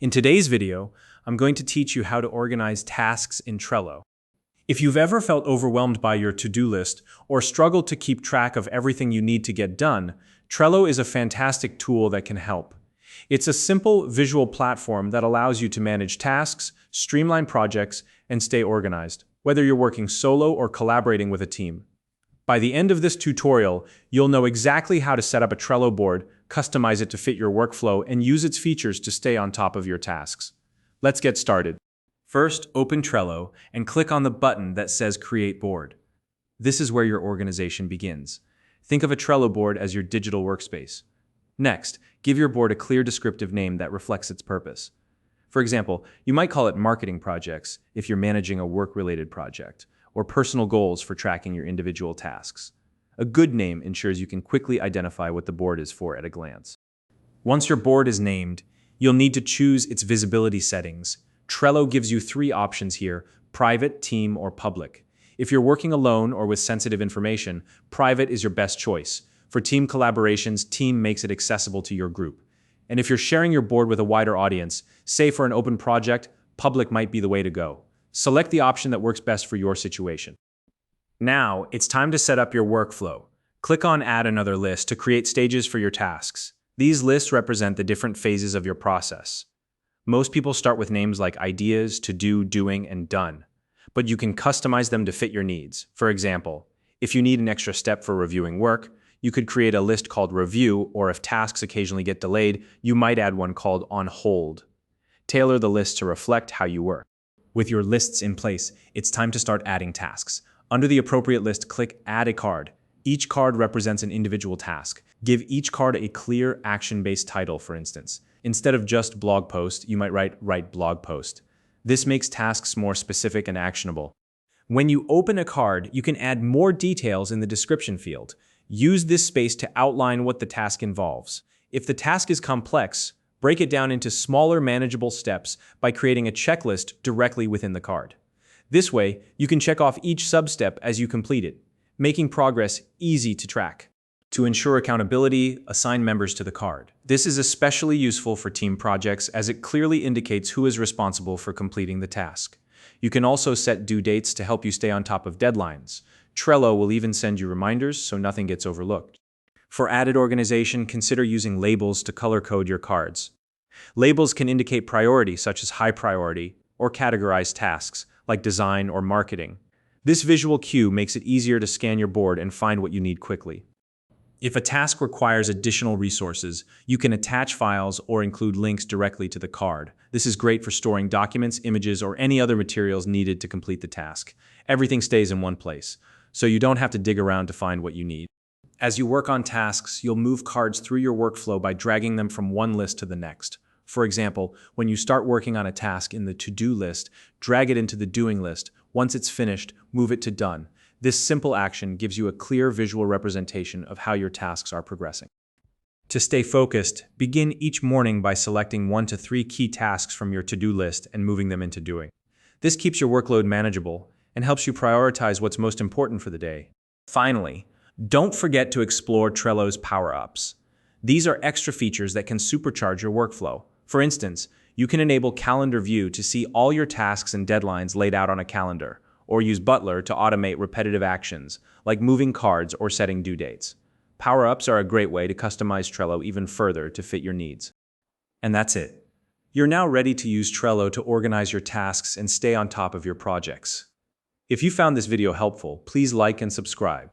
In today's video, I'm going to teach you how to organize tasks in Trello. If you've ever felt overwhelmed by your to-do list or struggled to keep track of everything you need to get done, Trello is a fantastic tool that can help. It's a simple visual platform that allows you to manage tasks, streamline projects, and stay organized, whether you're working solo or collaborating with a team. By the end of this tutorial, you'll know exactly how to set up a Trello board, customize it to fit your workflow, and use its features to stay on top of your tasks. Let's get started. First, open Trello and click on the button that says Create Board. This is where your organization begins. Think of a Trello board as your digital workspace. Next, give your board a clear descriptive name that reflects its purpose. For example, you might call it Marketing Projects if you're managing a work-related project, or Personal Goals for tracking your individual tasks. A good name ensures you can quickly identify what the board is for at a glance. Once your board is named, you'll need to choose its visibility settings. Trello gives you three options here: private, team, or public. If you're working alone or with sensitive information, private is your best choice. For team collaborations, team makes it accessible to your group. And if you're sharing your board with a wider audience, say for an open project, public might be the way to go. Select the option that works best for your situation. Now, it's time to set up your workflow. Click on Add Another List to create stages for your tasks. These lists represent the different phases of your process. Most people start with names like ideas, to do, doing, and done. But you can customize them to fit your needs. For example, if you need an extra step for reviewing work, you could create a list called Review, or if tasks occasionally get delayed, you might add one called On Hold. Tailor the list to reflect how you work. With your lists in place, it's time to start adding tasks. Under the appropriate list, click Add a Card. Each card represents an individual task. Give each card a clear, action-based title, for instance. Instead of just blog post, you might write blog post. This makes tasks more specific and actionable. When you open a card, you can add more details in the description field. Use this space to outline what the task involves. If the task is complex, break it down into smaller, manageable steps by creating a checklist directly within the card. This way, you can check off each sub-step as you complete it, making progress easy to track. To ensure accountability, assign members to the card. This is especially useful for team projects as it clearly indicates who is responsible for completing the task. You can also set due dates to help you stay on top of deadlines. Trello will even send you reminders so nothing gets overlooked. For added organization, consider using labels to color code your cards. Labels can indicate priority, such as high priority, or categorize tasks, like design or marketing. This visual cue makes it easier to scan your board and find what you need quickly. If a task requires additional resources, you can attach files or include links directly to the card. This is great for storing documents, images, or any other materials needed to complete the task. Everything stays in one place, so you don't have to dig around to find what you need. As you work on tasks, you'll move cards through your workflow by dragging them from one list to the next. For example, when you start working on a task in the to-do list, drag it into the doing list. Once it's finished, move it to done. This simple action gives you a clear visual representation of how your tasks are progressing. To stay focused, begin each morning by selecting 1 to 3 key tasks from your to-do list and moving them into doing. This keeps your workload manageable and helps you prioritize what's most important for the day. Finally, don't forget to explore Trello's power-ups. These are extra features that can supercharge your workflow. For instance, you can enable Calendar View to see all your tasks and deadlines laid out on a calendar, or use Butler to automate repetitive actions, like moving cards or setting due dates. Power-ups are a great way to customize Trello even further to fit your needs. And that's it. You're now ready to use Trello to organize your tasks and stay on top of your projects. If you found this video helpful, please like and subscribe.